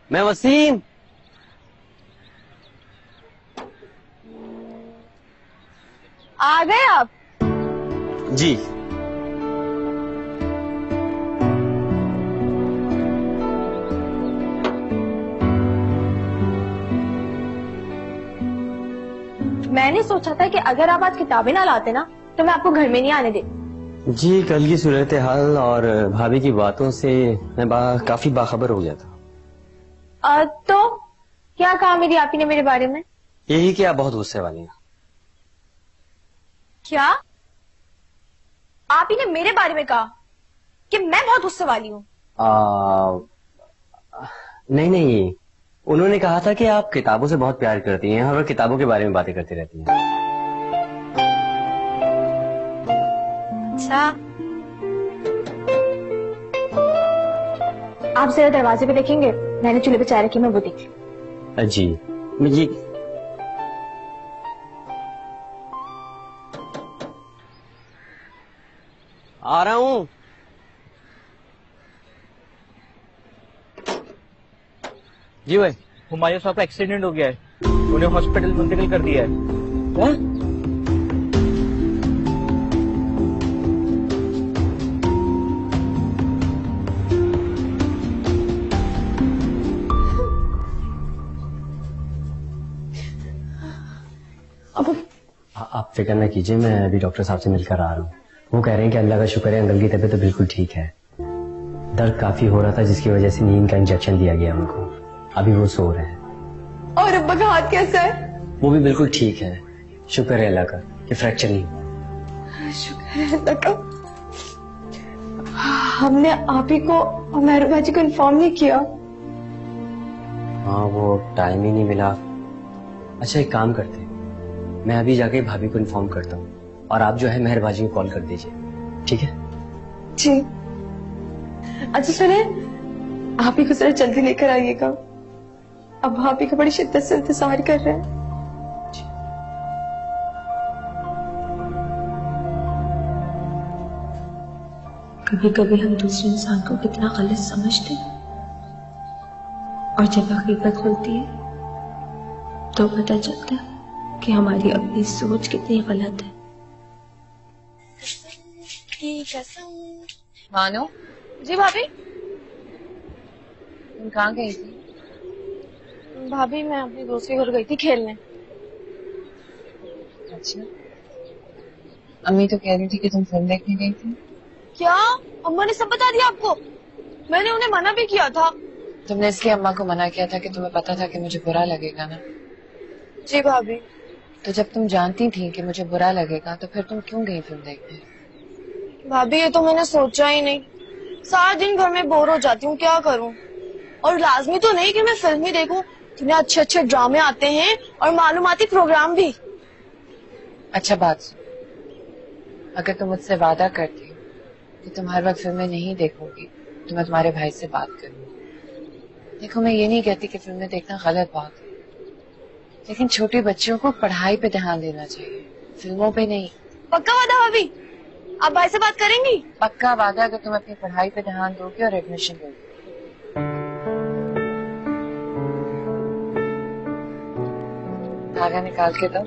मैं वसीम। आ गए आप? जी। मैंने सोचा था कि अगर आप आज किताबें ना लाते ना तो मैं आपको घर में नहीं आने देती। जी, कल की सूरत हाल और भाभी की बातों से मैं काफी बाखबर हो गया था। तो क्या कहा मेरी आपी ने मेरे बारे में? यही कि आप बहुत गुस्से वाली हैं। क्या आपी ने मेरे बारे में कहा कि मैं बहुत गुस्से वाली हूँ? नहीं नहीं, उन्होंने कहा था कि आप किताबों से बहुत प्यार करती हैं और किताबों के बारे में बातें करती रहती हैं। अच्छा, आप जरा दरवाजे पे देखेंगे, मैंने चूल्हे पे चाय रखी, मैं वो देख। जी, मुझे आ रहा हूँ। जी भाई, हुमायूं साहब का एक्सीडेंट हो गया है, उन्हें हॉस्पिटल मुंतकिल कर दिया है। आप फिक्र न कीजिए, मैं अभी डॉक्टर साहब से मिलकर आ रहा हूँ। वो कह रहे हैं कि अल्लाह का शुक्र है, अंकल की तबीयत तो बिल्कुल ठीक है। दर्द काफी हो रहा था जिसकी वजह से नींद का इंजेक्शन दिया गया उनको। अभी वो सो रहे हैं। और अब्बा का हाथ कैसा है? वो भी बिल्कुल ठीक है, शुक्र है अल्लाह का कि फ्रैक्चर नहीं हुआ। शुक्र है अल्लाह का। हमने आप ही को और मेहर भाजी को इन्फॉर्म नहीं किया। हाँ, वो टाइम ही नहीं मिला। अच्छा, एक काम करते हैं, मैं अभी जाके भाभी को इन्फॉर्म करता हूँ और आप जो है मेहर भाजी को कॉल कर दीजिए, ठीक है? जी। अच्छा सुने, आप ही को जरा जल्दी लेकर आइएगा, अब आप ही का बड़ी शिद्दत से इंतजार कर रहे हैं। कभी कभी हम दूसरे इंसान को कितना गलत समझते हैं और जब हकीकत होती है तो पता चलता है कि हमारी अपनी सोच कितनी गलत है। मानो। जी भाभी। तुम कहाँ गई थी? भाभी मैं अपनी दोस्त के घर गई थी खेलने। अच्छा, अम्मी तो कह रही थी कि तुम फिल्म देखने गई थी। क्या अम्मा ने सब बता दिया आपको? मैंने उन्हें मना भी किया था। तुमने इसलिए अम्मा को मना किया था कि तुम्हें पता था कि मुझे बुरा लगेगा ना? जी भाभी। तो जब तुम जानती थी कि मुझे बुरा लगेगा तो फिर तुम क्यों गई फिल्म देखने? भाभी ये तो मैंने सोचा ही नहीं। सारा दिन घर में बोर हो जाती हूँ, क्या करूँ? और लाजमी तो नहीं कि मैं फिल्म ही देखूं, इतने अच्छे अच्छे ड्रामे आते हैं और मालूमाती प्रोग्राम भी। अच्छा बात सुन, अगर तुम मुझसे वादा करती कि तुम हर वक्त फिल्में नहीं देखोगी तो मैं तुम्हारे भाई से बात करूंगी। देखो, मैं ये नहीं कहती कि फिल्में देखना गलत बात है, लेकिन छोटे बच्चों को पढ़ाई पे ध्यान देना चाहिए, फिल्मों पे नहीं। पक्का वादा भाभी? आप भाई से बात करेंगी? पक्का वादा, अगर तुम अपनी पढ़ाई पे ध्यान दोगी और एडमिशन लोगी। धागा निकाल के दो।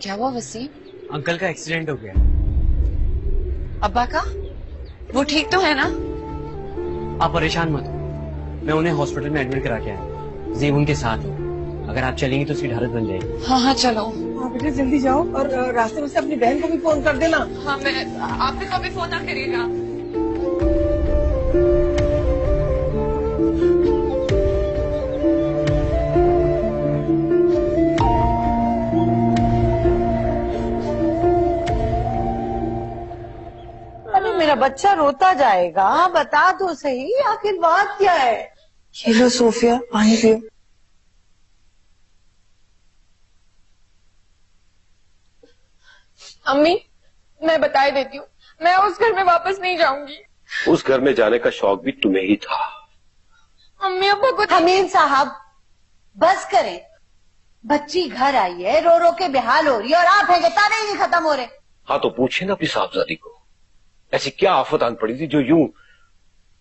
क्या हुआ वसीम? अंकल का एक्सीडेंट हो गया। अब्बा का? वो ठीक तो है ना? आप परेशान मत हो, मैं उन्हें हॉस्पिटल में एडमिट करा के आया। जीव उनके साथ है, अगर आप चलेंगी तो उसकी ढारत बन जाएगी। हाँ हाँ चलो। आप बेटे जल्दी जाओ और रास्ते में से अपनी बहन को भी फोन कर देना। हाँ, मैं आप भी कभी फोन ना करिएगा। अरे मेरा बच्चा रोता जाएगा, बता तो सही आखिर बात क्या है। ये लो सोफिया, पानी पियो। अम्मी, मैं बता देती हूँ, मैं उस घर में वापस नहीं जाऊंगी। उस घर में जाने का शौक भी तुम्हें ही था। अम्मी अब्बा को हमीद साहब बस करें, बच्ची घर आई है, रो रो के बेहाल हो रही है और आप है ताने ही नहीं खत्म हो रहे। हाँ तो पूछे ना अपनी साहबजादी को, ऐसी क्या आफत आन पड़ी थी जो यूं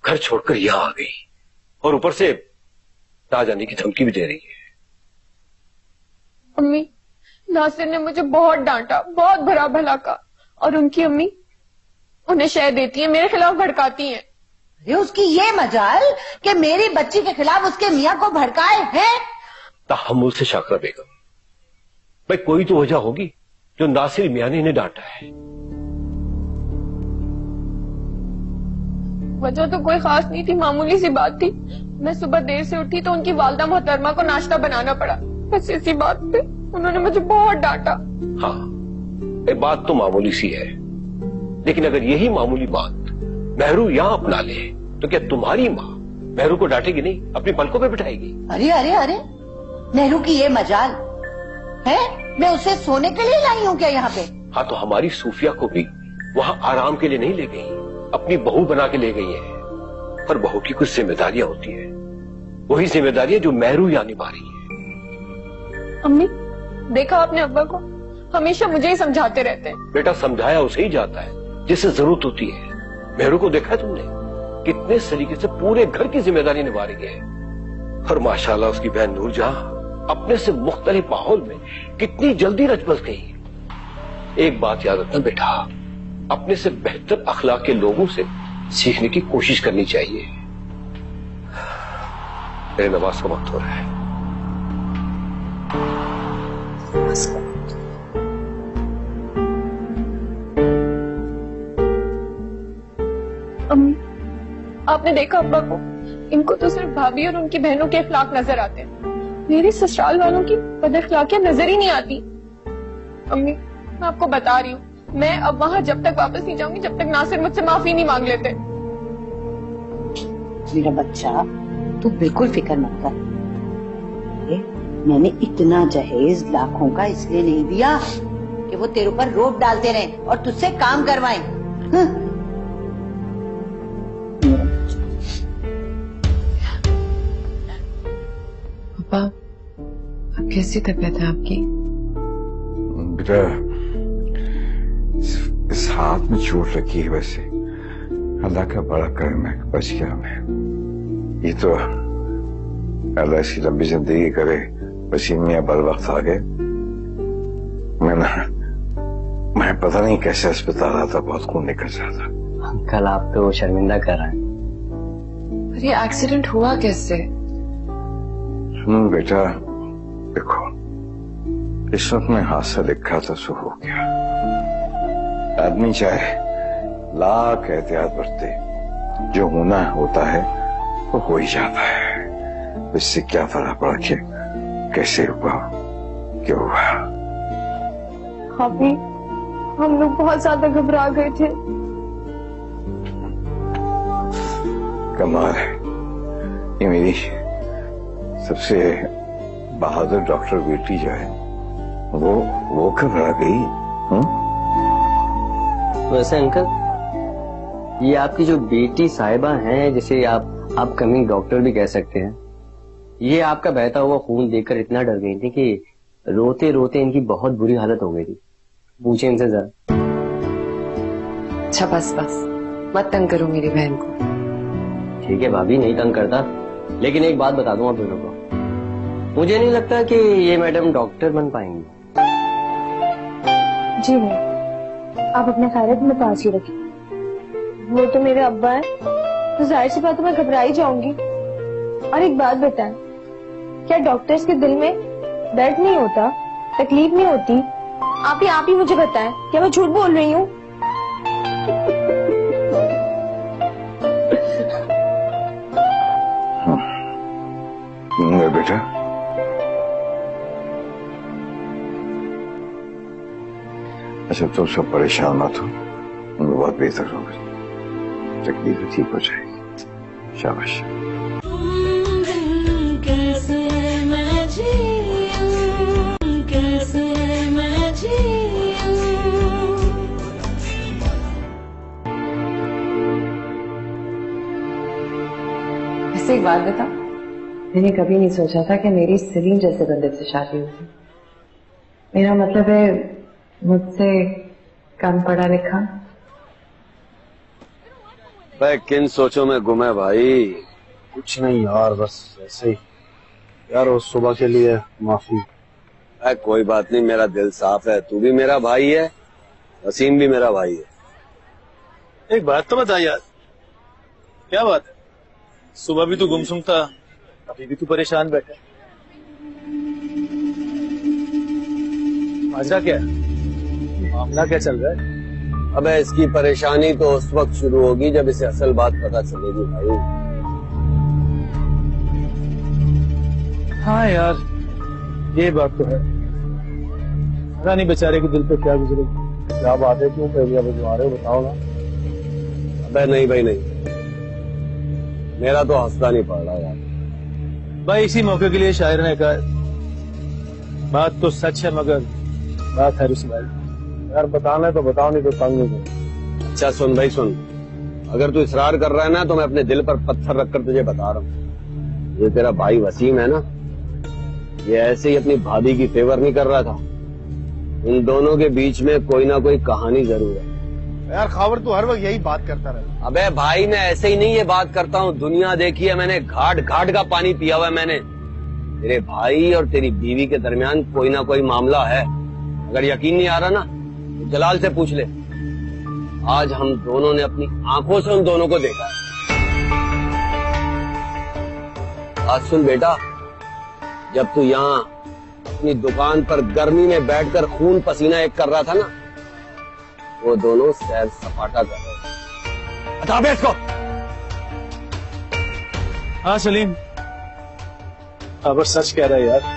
घर छोड़कर यहां आ गई और ऊपर से ना जाने की धमकी भी दे रही है। अम्मी, नासिर ने मुझे बहुत डांटा, बहुत बुरा भला कहा, और उनकी अम्मी उन्हें शय देती है, मेरे खिलाफ भड़काती हैं। अरे उसकी ये मजाल कि मेरी बच्ची के खिलाफ उसके मियाँ को भड़काए हैं। तहम्मुल से शाकरा बेगम, भाई कोई तो वजह होगी जो नासिर मियां ने इन्हें डांटा है। वजह तो कोई खास नहीं थी, मामूली सी बात थी। मैं सुबह देर से उठी तो उनकी वालदा मोहतरमा को नाश्ता बनाना पड़ा, बस इसी बात पे उन्होंने मुझे बहुत डांटा। हाँ, ये बात तो मामूली सी है, लेकिन अगर यही मामूली बात मेहरू यहां अपना ले तो क्या तुम्हारी माँ मेहरू को डांटेगी नहीं, अपनी पलकों पे बिठाएगी? अरे अरे अरे, नेहरू की ये मजाल है, मैं उसे सोने के लिए लाई हूँ क्या यहाँ पे? हाँ तो हमारी सूफिया को भी वहां आराम के लिए नहीं ले गई, अपनी बहू बना के ले गई है। पर बहू की कुछ जिम्मेदारियां होती है, वही जिम्मेदारियां जो मेहरू यहाँ निभा रही है। अम्मी, देखा आपने अब्बा को, हमेशा मुझे ही समझाते रहते हैं। बेटा समझाया उसे ही जाता है जिससे जरूरत होती है। मेहरू को देखा है तुमने, कितने सलीके से पूरे घर की जिम्मेदारी निभा रही है। और माशाल्लाह उसकी बहन नूरजहां अपने से मुख्तलिफ माहौल में कितनी जल्दी रच बस गई। एक बात याद रखना बेटा, अपने से बेहतर अखलाक के लोगों से सीखने की कोशिश करनी चाहिए। मेरे नमाज का वक्त हो रहा है। अम्मी, आपने देखा अब्बा को, इनको तो सिर्फ भाभी और उनकी बहनों के अखलाक नजर आते हैं, मेरे ससुराल वालों की बदअखलाकियां नजर ही नहीं आती। अम्मी, मैं आपको बता रही हूँ, मैं अब वहां जब तक वापस नहीं जाऊंगी जब तक नासिर मुझसे माफी नहीं मांग लेते। मेरा बच्चा, तू बिल्कुल फिक्र मत कर। अरे, मैंने इतना जहेज लाखों का इसलिए नहीं दिया कि वो तेरे ऊपर रोब डालते रहे और तुझसे काम करवाएं। पापा, अब कैसी तबीयत है आपकी? बेटा, इस हाथ में चोट लगी है, वैसे अल्लाह का बड़ा करम है, बच गया मैं। ये तो अल्लाह इसकी लंबी जिंदगी करे, वसीम मियां बर वक्त आ गए। मैं पता नहीं कैसे अस्पताल आता, बहुत खून निकल रहा था। अंकल आप तो शर्मिंदा कर रहे हैं। पर ये एक्सीडेंट हुआ कैसे? सुनो बेटा, देखो किस्मत में हादसा लिखा था सो हो गया। आदमी चाहे लाख एहतियात बरते, जो होना होता है वो हो ही जाता है। इससे क्या फर्क पड़ा कि कैसे हुआ, क्यों हुआ? भाभी, हम लोग बहुत ज्यादा घबरा गए थे। कमाल है, ये मेरी सबसे बहादुर डॉक्टर बेटी जो है वो घबरा गई। वैसे अंकल, ये आपकी जो बेटी साहिबा हैं, जिसे आप कमिंग डॉक्टर भी कह सकते हैं, ये आपका बहता हुआ खून देखकर इतना डर गई थी कि रोते रोते इनकी बहुत बुरी हालत हो गई थी। पूछे इनसे जरा। अच्छा बस बस, मत तंग करो मेरी बहन को। ठीक है भाभी, नहीं तंग करता, लेकिन एक बात बता दूं आप दोनों को, मुझे नहीं लगता कि ये मैडम डॉक्टर बन पाएंगी। जी नहीं, आप अपने खैरियत में पास ही रखिए। वो तो मेरे अब्बा हैं, तो जाहिर सी बात है मैं घबरा ही जाऊंगी। और एक बात बताएं, क्या डॉक्टर्स के दिल में दर्द नहीं होता, तकलीफ नहीं होती? आप ही मुझे बताएं, क्या मैं झूठ बोल रही हूँ? बेटा, अच्छा तुम सब परेशान मत हो, बहुत बेहतर होगा, तकलीफ ठीक हो जाएगी। शाबाश। वैसे एक बात बता, मैंने कभी नहीं सोचा था कि मेरी सलीम जैसे बंदे से शादी होगी। मेरा मतलब है मुझसे कम पढ़ा लिखा। भाई किन सोचों में गुमे भाई? कुछ नहीं यार, बस ऐसे ही यार। उस सुबह के लिए माफी। कोई बात नहीं, मेरा दिल साफ है। तू भी मेरा भाई है, वसीम भी मेरा भाई है। एक बात तो बता यार, क्या बात है? सुबह भी तू गुमसुम था, अभी भी तू परेशान बैठा। माजरा क्या है? मामला क्या चल रहा है? अबे इसकी परेशानी तो उस वक्त शुरू होगी जब इसे असल बात पता चलेगी भाई। हाँ यार, ये बात तो है। पता नहीं बेचारे के दिल पे क्या गुजरेगी। क्या बात है, क्यों पहले बजवा रहे हो, बताओ ना। अबे नहीं भाई नहीं, मेरा तो हंसता नहीं पड़ रहा यार। भाई इसी मौके के लिए शायर ने कहा, बात तो सच है मगर बात है रुसवाई। यार बताना है तो बताओ, नहीं तो तंग नहीं करो। अच्छा सुन भाई सुन, अगर तू इसरार कर रहा है ना तो मैं अपने दिल पर पत्थर रखकर तुझे बता रहा हूँ। ये तेरा भाई वसीम है ना, ये ऐसे ही अपनी भाभी की फेवर नहीं कर रहा था। इन दोनों के बीच में कोई ना कोई कहानी जरूर है। यार खावर तू हर वक्त यही बात करता रहे। अबे भाई मैं ऐसे ही नहीं ये बात करता हूँ, दुनिया देखी है मैंने, घाट घाट का पानी पिया हुआ है मैंने। तेरे भाई और तेरी बीवी के दरमियान कोई ना कोई मामला है। अगर यकीन नहीं आ रहा ना तो जलाल से पूछ ले। आज हम दोनों ने अपनी आंखों से उन दोनों को देखा। आज सुन बेटा, जब तू यहाँ अपनी दुकान पर गर्मी में बैठकर खून पसीना एक कर रहा था ना, वो दोनों सैर सपाटा कर रहे थे। हटा बे इसको। हाँ सलीम, खबर सच कह रहा है यार।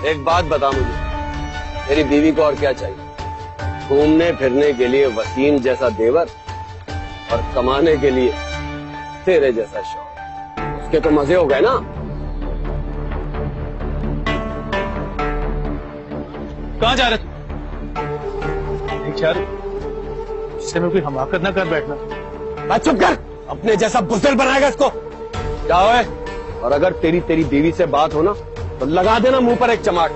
एक बात बता मुझे, तेरी बीवी को और क्या चाहिए? घूमने फिरने के लिए वसीम जैसा देवर और कमाने के लिए तेरे जैसा शौहर। उसके तो मजे हो गए ना। कहाँ जा रहे थे? इससे में कोई हमाकत ना कर बैठना। चुप कर, अपने जैसा बुज़दिल बनाएगा इसको। क्या है? और अगर तेरी बीवी से बात हो ना तो लगा देना मुंह पर एक चमाट,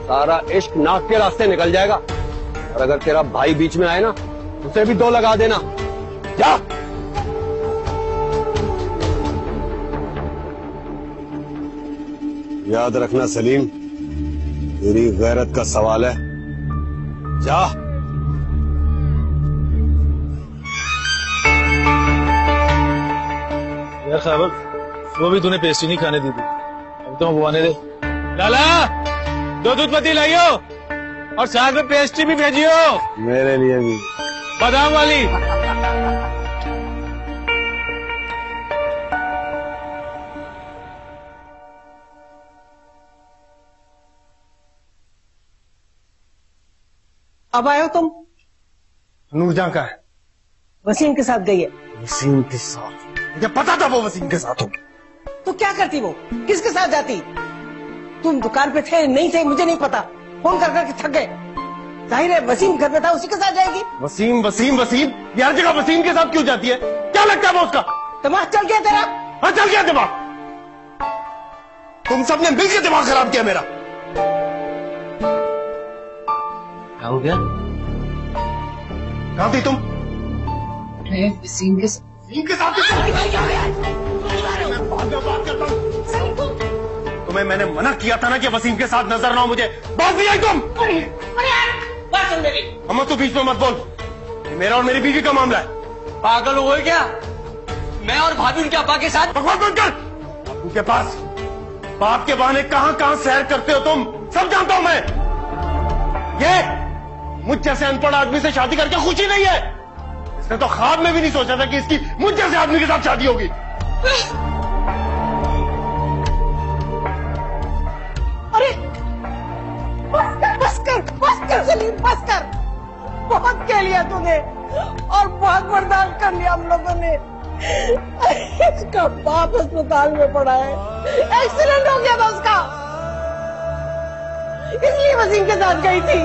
सारा इश्क नाक के रास्ते निकल जाएगा। और अगर तेरा भाई बीच में आए ना उसे भी दो लगा देना। जा। याद रखना सलीम, तेरी गैरत का सवाल है। जा। यार खबर, वो भी तूने पेस्ट्री नहीं खाने दी थी, अब तो बुआने दे। लाला, 2 दूध पत्ती लाइयो और साथ में पेस्ट्री भी भेजियो। मेरे लिए भी बादाम वाली। अब आए हो तुम? नूरजहां का है। वसीम के साथ गई है? वसीम के साथ? मुझे पता था वो वसीम के साथ होगी। तो क्या करती वो? किसके साथ जाती? तुम दुकान पे थे नहीं थे मुझे नहीं पता, फोन कर करके थक गए। जाहिर है वसीम घर पे था, उसी के साथ जाएगी। वसीम वसीम वसीम, यार जगह वसीम के साथ क्यों जाती है? क्या लगता है वो उसका? दिमाग चल गया तेरा? हाँ चल गया दिमाग। तुम सबने मिलकर दिमाग खराब किया मेरा। क्या हो गया? कहाँ थी तुम? वसीम के साथ। बात करता हूँ। तुम्हें मैंने मना किया था ना कि वसीम के साथ नजर ना हो मुझे। बात नहीं आई तुम? बात सुन मेरी। अम्मा तू बीच में मत बोल, ये मेरा और मेरी बीवी का मामला है। पागल हो गए क्या? मैं और भाभी उनके अब्बा के साथ। बकवास बंद कर। बापू के पास बाप के बहाने कहां कहां सैर करते हो तुम, सब जानता हूं मैं। ये मुझ जैसे अनपढ़ आदमी से शादी करके खुशी नहीं है। इसने तो ख्वाब में भी नहीं सोचा था कि इसकी मुझ जैसे आदमी के साथ शादी होगी। अरे बस कर सलीम, बस कर। बहुत कह लिया तूने और बहुत बर्दाश्त कर लिया हम लोगों ने। इसका बाप अस्पताल में पड़ा है, एक्सीडेंट हो गया था उसका। इसलिए वसीम के साथ गई थी।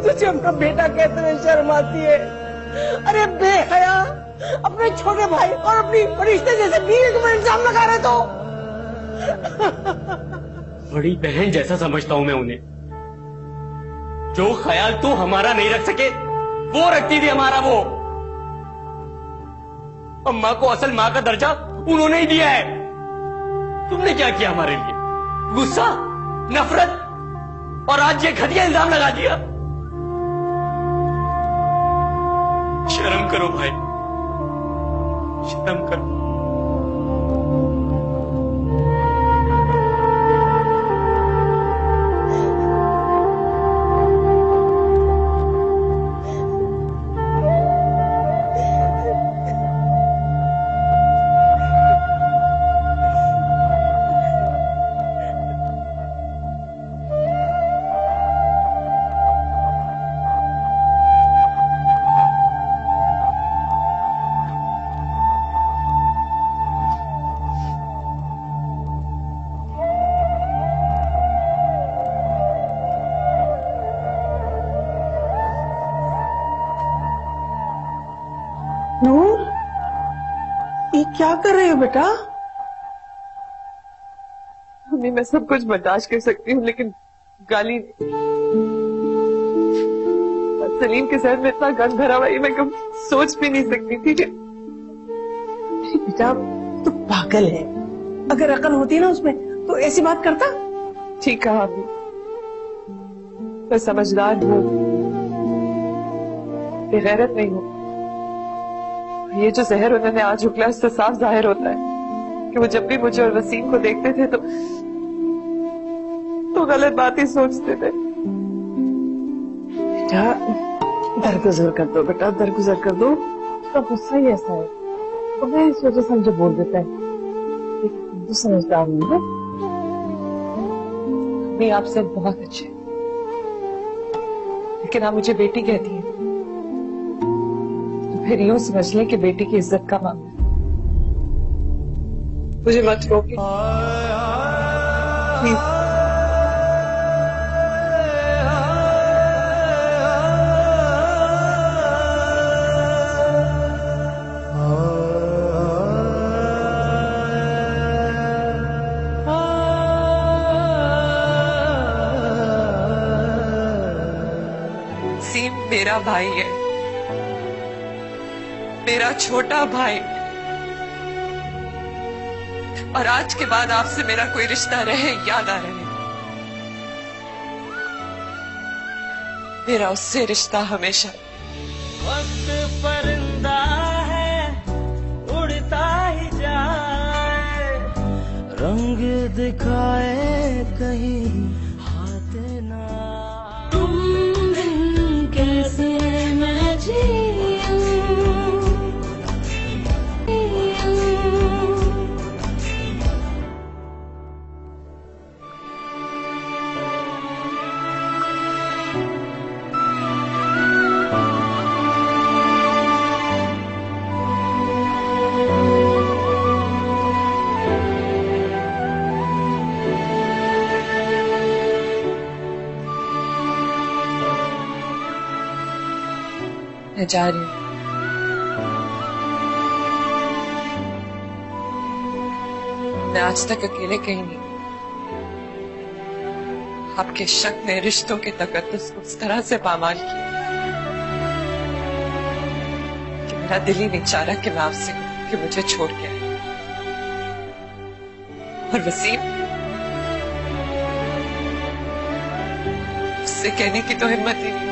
तुझे अपना बेटा कहते हुए शर्म आती है। अरे बेहया, अपने छोटे भाई और अपनी फरिश्ते जैसे बीवी को इल्जाम लगा रहे तो। बड़ी बहन जैसा समझता हूं मैं उन्हें। जो ख्याल तू हमारा नहीं रख सके वो रखती थी हमारा। वो अम्मा को असल मां का दर्जा उन्होंने ही दिया है। तुमने क्या किया हमारे लिए? गुस्सा, नफरत, और आज ये घटिया इल्जाम लगा दिया। शर्म करो भाई, शर्म करो। नूर, ये क्या कर रहे हो बेटा? मम्मी, मैं सब कुछ बर्दाश्त कर सकती हूँ लेकिन गाली नहीं। सलीम के सर में इतना गंद भरा हुआ है, मैं कभी सोच भी नहीं सकती थी। बेटा तू पागल है। अगर अकल होती ना उसमें तो ऐसी बात करता। ठीक कहा अभी, मैं समझदार हूँ, बेगैरत नहीं हूँ। ये जो जहर उन्होंने आज उगला इससे साफ जाहिर होता है कि वो जब भी मुझे और वसीम को देखते थे तो गलत बात ही सोचते थे। बेटा दरगुजर कर दो, बेटा दरगुजर कर दो। उसका गुस्सा ही ऐसा है, तो मैं इस वजह से मुझे बोल देता है। तो समझदार हूँ ना। मैं आपसे बहुत अच्छे, लेकिन आप मुझे बेटी कहती हैं तो फिर यूं समझ लें कि बेटी की इज्जत का मामला। मुझे मत रोके प्लीज। वसीम मेरा भाई है, मेरा छोटा भाई, और आज के बाद आपसे मेरा कोई रिश्ता रहे या ना रहे, मेरा उससे रिश्ता हमेशा। वक्त परिंदा है उड़ता ही जाए, रंग दिखाए कहीं हाथ ना। तुम बिन कैसे मैं जीऊं, मैं जा रही हूं। मैं आज तक अकेले कहीं नहीं। आपके शक ने रिश्तों के तकद्दुस को इस तरह से पामाल किया कि मेरा दिल ही नहीं चाह रहा कि मैं आपसे कहूं कि मुझे छोड़ के आए। और वसीम, उससे कहने की तो हिम्मत ही नहीं।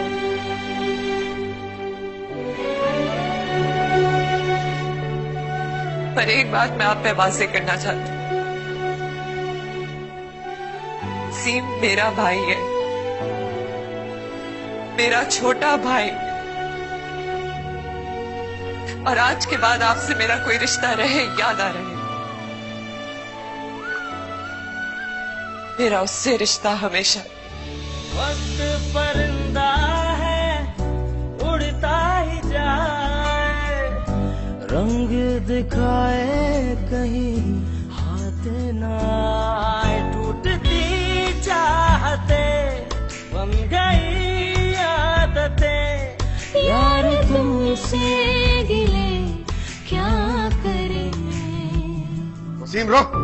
पर एक बात मैं आप पे वाज़ेह करना चाहती हूँ, वसीम मेरा भाई है, मेरा छोटा भाई, और आज के बाद आपसे मेरा कोई रिश्ता रहे या ना रहे, मेरा उससे रिश्ता हमेशा। वक्त परिंदा है उड़ता ही जाए, रंग दिखाए कहीं हाथ ना आए, टूटती चाहते बन गई आदतें, यार तुमसे गिले क्या करें। वसीम रुक,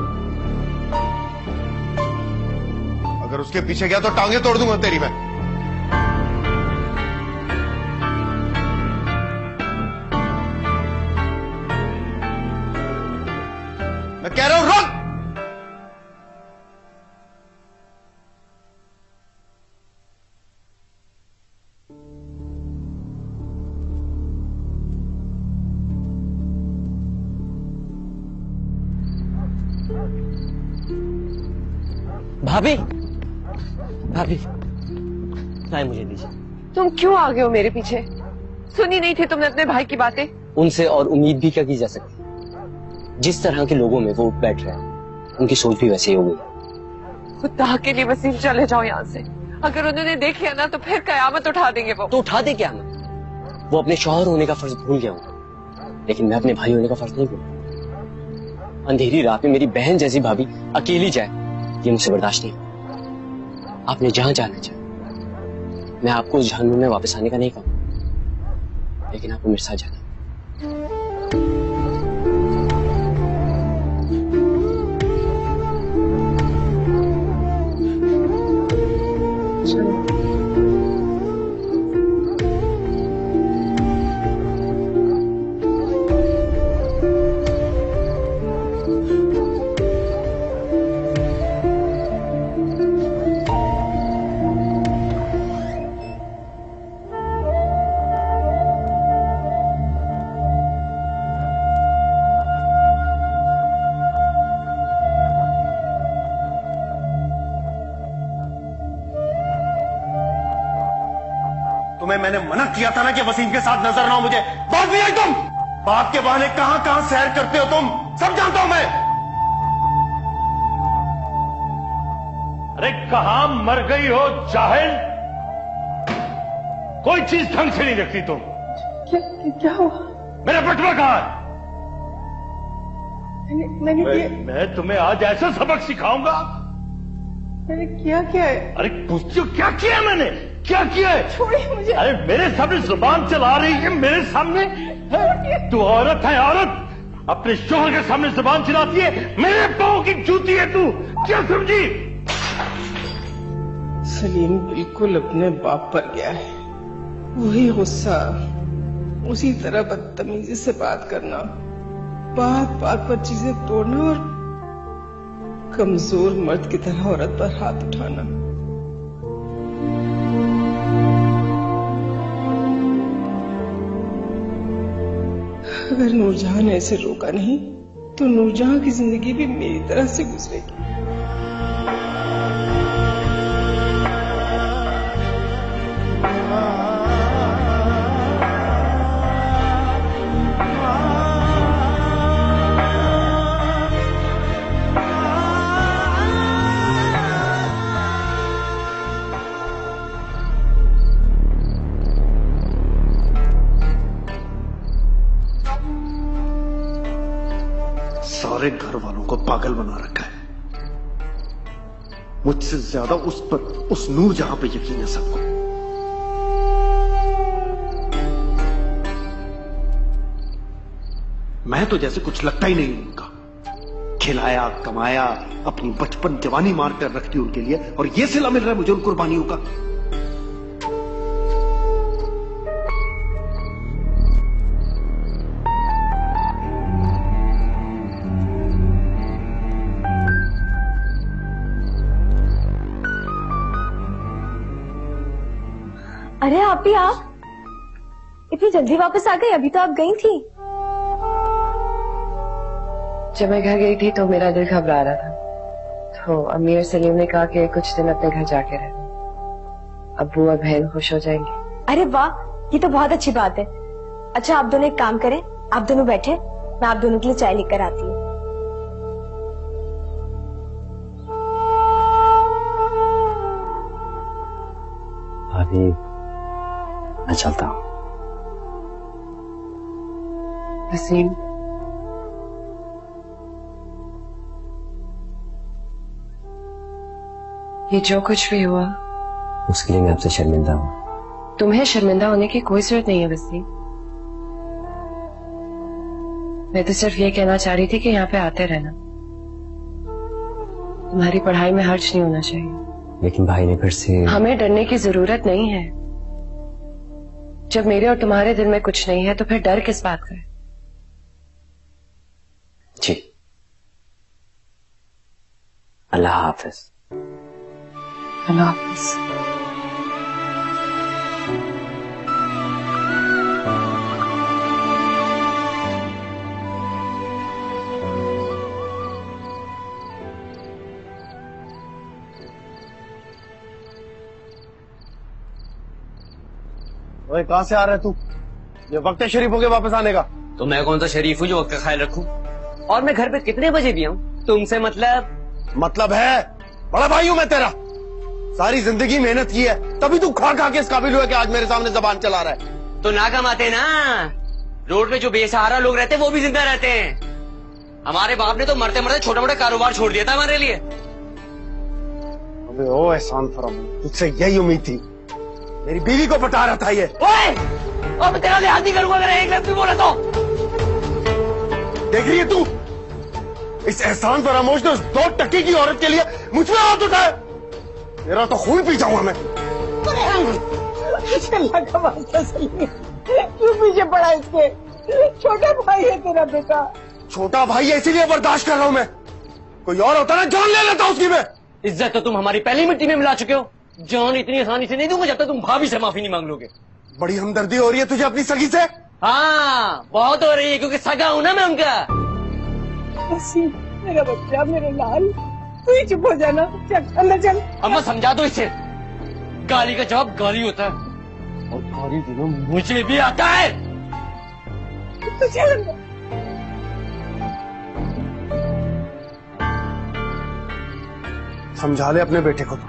अगर उसके पीछे गया तो टांगे तोड़ दूंगा तेरी मैं कह रहा हूं रुक। भाभी, भाभी, चाय मुझे दीजिए। तुम क्यों आ गए हो मेरे पीछे? सुनी नहीं थी तुमने अपने भाई की बातें? उनसे और उम्मीद भी क्या की जा सकती, जिस तरह के लोगों में वो बैठ रहे हैं उनकी सोच भी वैसे ही हो गई। खुदा के लिए वसीम चले जाओ यहाँ से। अगर उन्होंने देख लिया ना तो फिर कयामत उठा देंगे वो। तो उठा दे क्या मैं? वो अपने शौहर होने का फर्ज भूल गया हूँ, लेकिन मैं अपने भाई होने का फर्ज नहीं भूल। अंधेरी रात में मेरी बहन जैसी भाभी अकेली जाए, ये मुझसे बर्दाश्त नहीं। आपने जहां जाना चाहे, मैं आपको उस जहन्नुम में वापस आने का नहीं कहूँ, लेकिन आपको मेरे साथ जाना। तुम्हें मैंने मना किया था ना कि वसीम के साथ नजर ना हो मुझे। बात भी आई तुम, बात के बहाने कहां कहां सैर करते हो तुम, सब जानता हूं मैं। अरे कहां मर गई हो जाहिल, कोई चीज ढंग से नहीं रखती तुम। क्या हुआ? मेरा बटुआ कहां है? मैं तुम्हें आज ऐसा सबक सिखाऊंगा। मैंने किया क्या है? अरे पूछती हो क्या किया है मैंने, क्या किया है? छोड़िए मुझे। अरे मेरे सामने जुबान चला रही है, मेरे सामने। तू औरत है, औरत अपने शोहर के सामने जुबान चलाती है, मेरे पांव की जूती है तू, क्या समझी? सलीम बिल्कुल अपने बाप पर गया है। वही गुस्सा, उसी तरह बदतमीजी से बात करना, बात बात पर चीजें तोड़ना और कमजोर मर्द की तरह औरत पर हाथ उठाना। अगर नूरजहां ने ऐसे रोका नहीं तो नूरजहां की जिंदगी भी मेरी तरह से गुजरेगी। सारे घर वालों को पागल बना रखा है। मुझसे ज्यादा उस पर, उस नूरजहां पे यकीन है सबको। मैं तो जैसे कुछ लगता ही नहीं उनका। खिलाया कमाया, अपनी बचपन जवानी मार कर रखती उनके लिए, और ये सिला मिल रहा है मुझे उन कुर्बानियों का। अरे आप ही, आप इतनी जल्दी वापस आ गई? अभी तो आप गई थी। जब मैं घर गई थी तो मेरा दिल घबरा रहा था, तो अम्मी और सलीम ने कहा कि कुछ दिन अपने घर जाके रहना, अब्बू और बहन खुश हो जाएंगे। अरे वाह, ये तो बहुत अच्छी बात है। अच्छा आप दोनों एक काम करें, आप दोनों बैठे, मैं आप दोनों के लिए चाय लेकर आती हूँ। भाभी मैं चलता हूँ। वसीम, ये जो कुछ भी हुआ उसके लिए मैं आपसे शर्मिंदा हूँ। तुम्हें शर्मिंदा होने की कोई जरूरत नहीं है वसीम। मैं तो सिर्फ ये कहना चाह रही थी कि यहाँ पे आते रहना। तुम्हारी पढ़ाई में हर्ज नहीं होना चाहिए। लेकिन भाई ने फिर से। हमें डरने की जरूरत नहीं है। जब मेरे और तुम्हारे दिल में कुछ नहीं है तो फिर डर किस बात का है? जी, अल्लाह हाफिज। अल्लाह हाफिज। ओए कहाँ से आ रहा है तू? ये वक्त है शरीफों के वापस आने का। तो मैं कौन सा शरीफ हूँ जो वक्त का ख्याल रखूं? और मैं घर पे कितने बजे भी आऊं? तुमसे मतलब है बड़ा भाई हूं मैं तेरा। सारी जिंदगी मेहनत की है तभी तू खा खा के इस काबिल हुआ कि आज मेरे सामने जबान चला रहा है। तो ना कमाते ना। रोड पे जो बेसहारा लोग रहते हैं वो भी जिंदा रहते हैं। हमारे बाप ने तो मरते मरते छोटा मोटा कारोबार छोड़ दिया था हमारे लिए। अबे ओ एहसान फराम, तुझसे यही उम्मीद थी। मेरी बीवी को बता रहा था ये। ओए, अब तेरा लिहाज नहीं करूंगा अगर एक लफ्ज़ भी बोला तो। देख रही है तू, इस एहसान फरामोश ने उस 2 टके की औरत के लिए मुझ पे हाथ उठाया। मेरा तो खून पी जाऊंगा मैं। अल्लाह का वास्ता सलीम, क्यों पीछे पड़ा इसके? छोटा भाई है तेरा बेटा। छोटा भाई है इसीलिए बर्दाश्त कर रहा हूं मैं। कोई और होता ना जान ले लेता उसकी मैं। इज्जत तो तुम हमारी पहली मिट्टी में मिला चुके हो। जान इतनी आसानी से नहीं दूंगा जब तक तुम भाभी से माफी नहीं मांग लोगे। बड़ी हमदर्दी हो रही है तुझे अपनी सगी से? हाँ बहुत हो रही है क्योंकि सगा हूं ना मैं उनका। मेरा बच्चा, मेरे लाल, तू ही चुप हो जाना। चल अंदर चल। अम्मा समझा दो इसे, गाली का जवाब गाली होता है और गाली देना मुझे भी आता है। तो चल अंदर। समझा ले अपने बेटे को। तो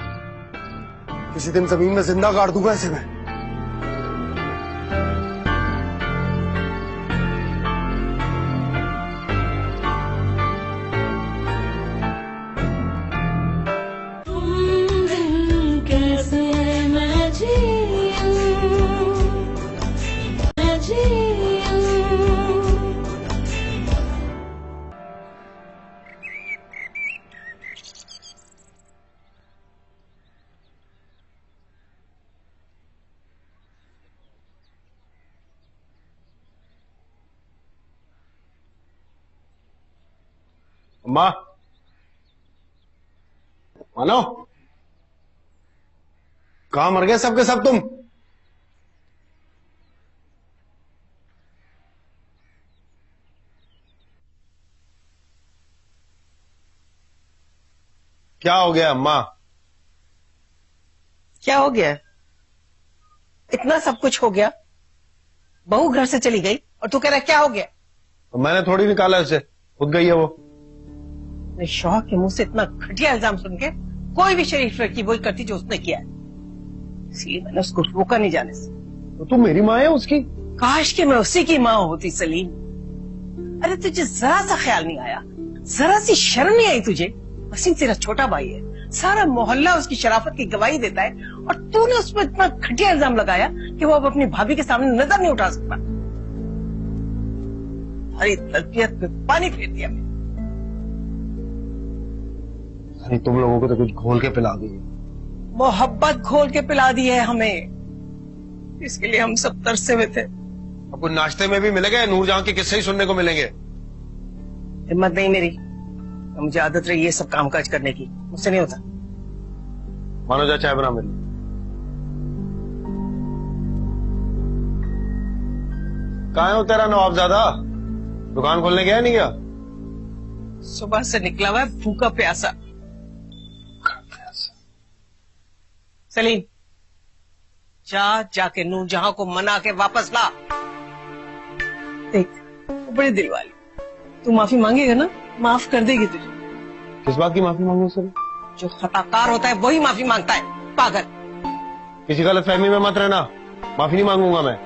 किसी दिन जमीन में जिंदा गाड़ दूंगा ऐसे में। अम्मा, मानो कहां मर गए सबके सब तुम? क्या हो गया अम्मा? क्या हो गया? इतना सब कुछ हो गया, बहू घर से चली गई और तू कह रहा क्या हो गया? मैंने थोड़ी निकाला उसे, खुद गई है वो। अपने शौहर के मुंह से इतना घटिया इल्जाम सुन के कोई भी शरीफ लड़की वही करती जो उसने किया है, इसलिए मैंने उसको रोका नहीं जाने से। तो तू मेरी माँ है उसकी? काश कि मैं उसी की माँ होती सलीम। अरे तुझे जरा सा ख्याल नहीं आया, जरा सी शर्म नहीं आई तुझे? वसीम तेरा छोटा भाई है, सारा मोहल्ला उसकी शराफत की गवाही देता है और तूने उस पर इतना घटिया इल्जाम लगाया कि वो अब अपनी भाभी के सामने नजर नहीं उठा सकता। हरी तरबियत में पानी फेर दिया। अरे तुम लोगों को तो कुछ घोल के पिला दी। मोहब्बत घोल के पिला दी है हमें, इसके लिए हम सब तरसे हुए थे। अब कुछ नाश्ते में भी मिलेंगे, नूरजहां के किस्से ही सुनने को मिलेंगे। हिम्मत नहीं मेरी, मुझे आदत रही है सब काम काज करने की, मुझसे नहीं होता। मानो जा चाय बना मेरी। कहाँ हो तेरा नवाबजादा? दुकान खोलने गया नहीं गया? सुबह से निकला हुआ है भूखा प्यासा। सलीम जाके नूरजहां को मना के वापस ला। देख वो बड़े दिल वाली, तू माफी मांगेगा ना, माफ कर देगी तुझे। किस बात की माफी मांगू सर? जो खताकार होता है वही माफी मांगता है, पागल। किसी गलतफहमी में मत रहना, माफी नहीं मांगूंगा मैं।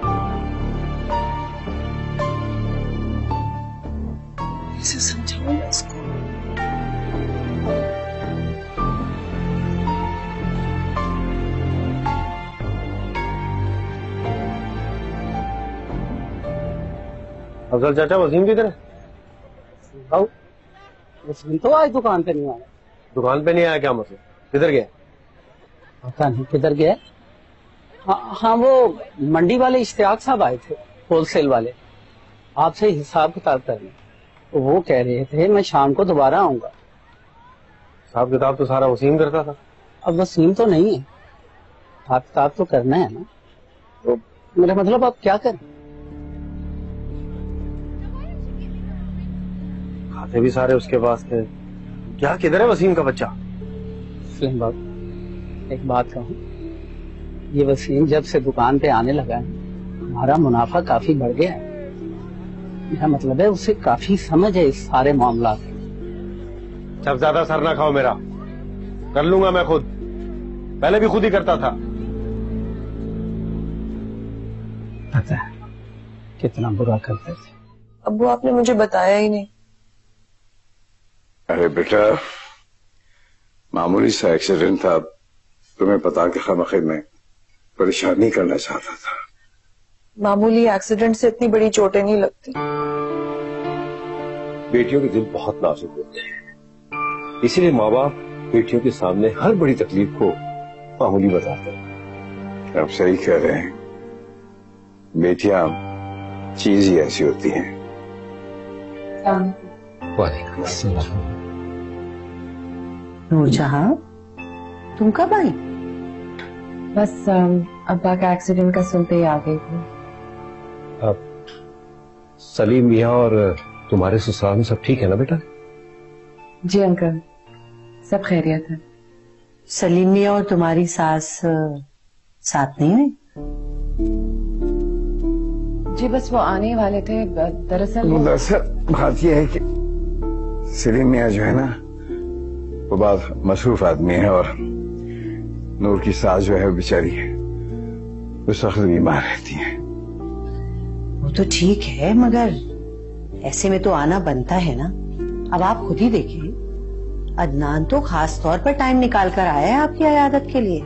कैसे समझाऊं मैं इसको? अफजल चाचा, वसीम किधर है? वसीम तो आज दुकान पे नहीं आया। दुकान पे नहीं आया? क्या मतलब, किधर गया? पता नहीं किधर गया। हाँ, वो मंडी वाले इश्तियाक साहब आए थे, होलसेल वाले, आपसे हिसाब किताब करने। तो वो कह रहे थे मैं शाम को दोबारा आऊंगा। हिसाब किताब तो सारा वसीम करता था। अब वसीम तो नहीं है, हिसाब किताब तो करना है ना। तो मेरा मतलब आप क्या करें? खाते भी सारे उसके पास थे। क्या, किधर है वसीम का बच्चा? सलीम बाबू, एक बात कहूँ, ये वसीम जब से दुकान पे आने लगा है, हमारा मुनाफा काफी बढ़ गया है। मेरा मतलब है उसे काफी समझ है इस सारे मामला की। जब ज्यादा सर ना खाओ मेरा, कर लूंगा मैं खुद, पहले भी खुद ही करता था। पता है कितना बुरा करते थे। अब्बू, आपने मुझे बताया ही नहीं। अरे बेटा, मामूली सा एक्सीडेंट था, तुम्हें पता के खामखा में परेशान नहीं करना चाहता था। मामूली एक्सीडेंट से इतनी बड़ी चोटें नहीं लगती। बेटियों के दिल बहुत नाजुक होते हैं, इसीलिए माँ बाप बेटियों के सामने हर बड़ी तकलीफ को मामूली बताते हैं। आप सही कह रहे हैं, बेटियां चीज ही ऐसी होती हैं। वालेकुम अस्सलाम। नूरजहां, तुम कब आई? बस अब्बा का एक्सीडेंट का सुनते ही आ गई थी। अब सलीम मियाँ और तुम्हारे ससुराल में सब ठीक है ना बेटा? जी अंकल, सब खैरियत है। सलीम मियां और तुम्हारी सास साथ नहीं हुई? जी बस वो आने ही वाले थे। दरअसल बात यह है कि सलीम मियां जो है ना, वो बहुत मसरूफ आदमी है, और नूर की सास जो है बेचारी है, वो सख्त बीमार रहती है। वो तो ठीक है, मगर ऐसे में तो आना बनता है ना। अब आप खुद ही देखिए, अदनान तो खास तौर पर टाइम निकाल कर आया है आपकी इयादत के लिए।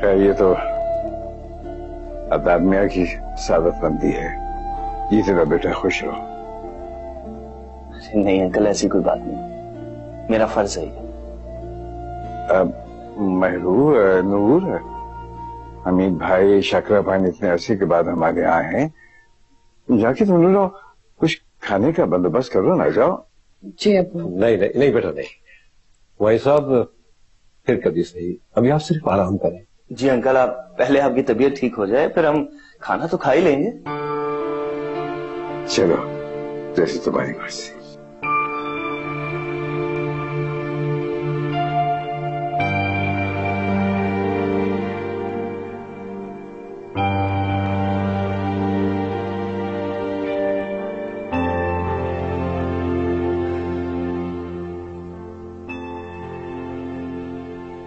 खैर, ये तो अताब मियां की सादतमंदी है। ये तेरा बेटा खुश रहो। नहीं अंकल, ऐसी कोई बात नहीं, मेरा फर्ज है। महरूर, नूर, हमीद भाई, शकरा भाई इतने अरसे के बाद हमारे यहाँ हैं, जाके तुम लोग कुछ खाने का बंदोबस्त करो ना। जाओ। जी अब्बू। नहीं नहीं नहीं बेटा, नहीं, वही साहब फिर कभी सही, अभी आप सिर्फ आराम करें। जी अंकल, आप पहले आपकी तबीयत ठीक हो जाए, फिर हम खाना तो खा ही लेंगे। चलो, जैसे तुम्हारी मर्जी।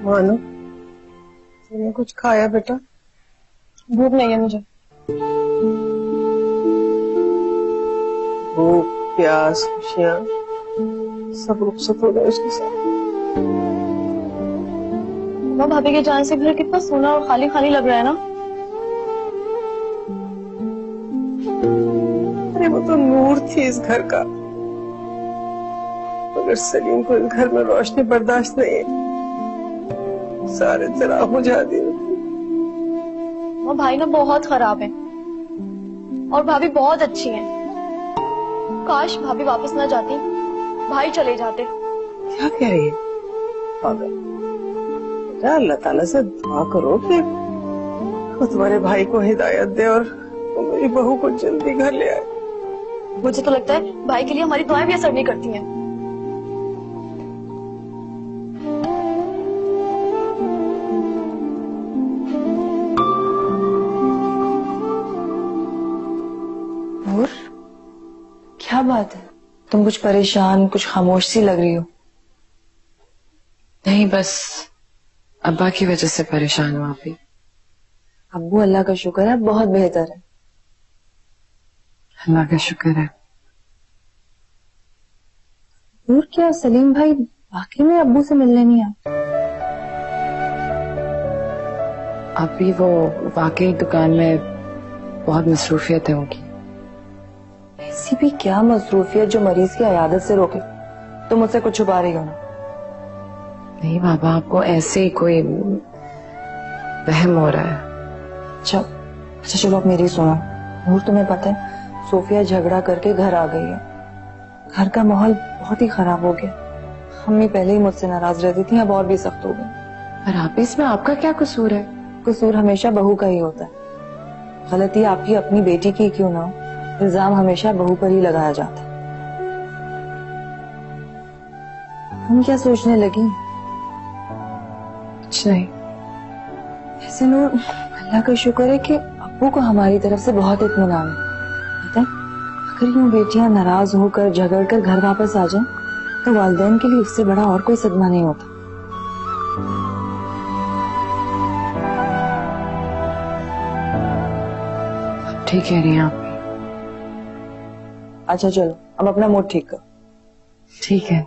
मानो, तुमने कुछ खाया बेटा? भूख नहीं है मुझे। भूख, प्यास, खुशियां सब रुखसत हो गए उसके साथ। मम्मा, भाभी के जान से घर कितना सोना और खाली खाली लग रहा है ना। अरे वो तो नूर थी इस घर का, मगर सलीम को इस घर में रोशनी बर्दाश्त नहीं है, सारे चिराग बुझा दिए। वो भाई ना बहुत खराब है और भाभी बहुत अच्छी हैं। काश भाभी वापस ना जाती, भाई चले जाते। क्या कह रही है पागल? बेटा, अल्लाह ताला से दुआ करो कि वो तुम्हारे भाई को हिदायत दे और वो मेरी बहू को जल्दी घर ले आए। मुझे तो लगता है भाई के लिए हमारी दुआएं भी असर नहीं करती हैं। क्या बात है, तुम कुछ परेशान, कुछ खामोश सी लग रही हो। नहीं, बस अब्बा की वजह से परेशान हूँ आप ही। अब्बू अल्लाह का शुक्र है बहुत बेहतर है। अल्लाह का शुक्र है। और क्या सलीम भाई वाकई में अब्बू से मिलने नहीं आए? अभी वो वाकई दुकान में बहुत मसरूफियत है उनकी। ऐसी भी क्या मसरूफियत जो मरीज की अयादत से रोके? तुम मुझसे कुछ छुपा रही हो ना? नहीं बाबा, आपको ऐसे ही कोई वहम हो रहा है। अच्छा चलो अब मेरी सुनो। नूर, तुम्हें पता है सोफिया झगड़ा करके घर आ गई है। घर का माहौल बहुत ही खराब हो गया। अम्मी पहले ही मुझसे नाराज रहती थी, अब और भी सख्त हो गई। पर आप इसमें आपका क्या कसूर है? कसूर हमेशा बहू का ही होता है। गलती आपकी अपनी बेटी की क्यों ना हो, इल्जाम हमेशा बहू पर ही लगाया जाता है। तुम क्या सोचने लगी? कुछ नहीं। ऐसे नूर, अल्लाह का शुक्र है कि अब्बू को हमारी तरफ से बहुत इत्मीनान है। पता है, अगर यूं बेटियां नाराज होकर झगड़ कर घर वापस आ जाएं, तो वालिदैन के लिए उससे बड़ा और कोई सदमा नहीं होता। ठीक कह रही हैं आप। अच्छा चलो अब अपना मूड ठीक करो। ठीक है।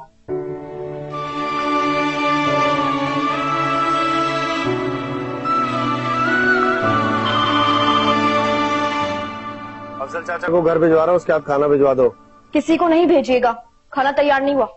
अफजल चाचा को घर भिजवा रहा हूँ, उसके हाथ खाना भिजवा दो। किसी को नहीं भेजिएगा, खाना तैयार नहीं हुआ।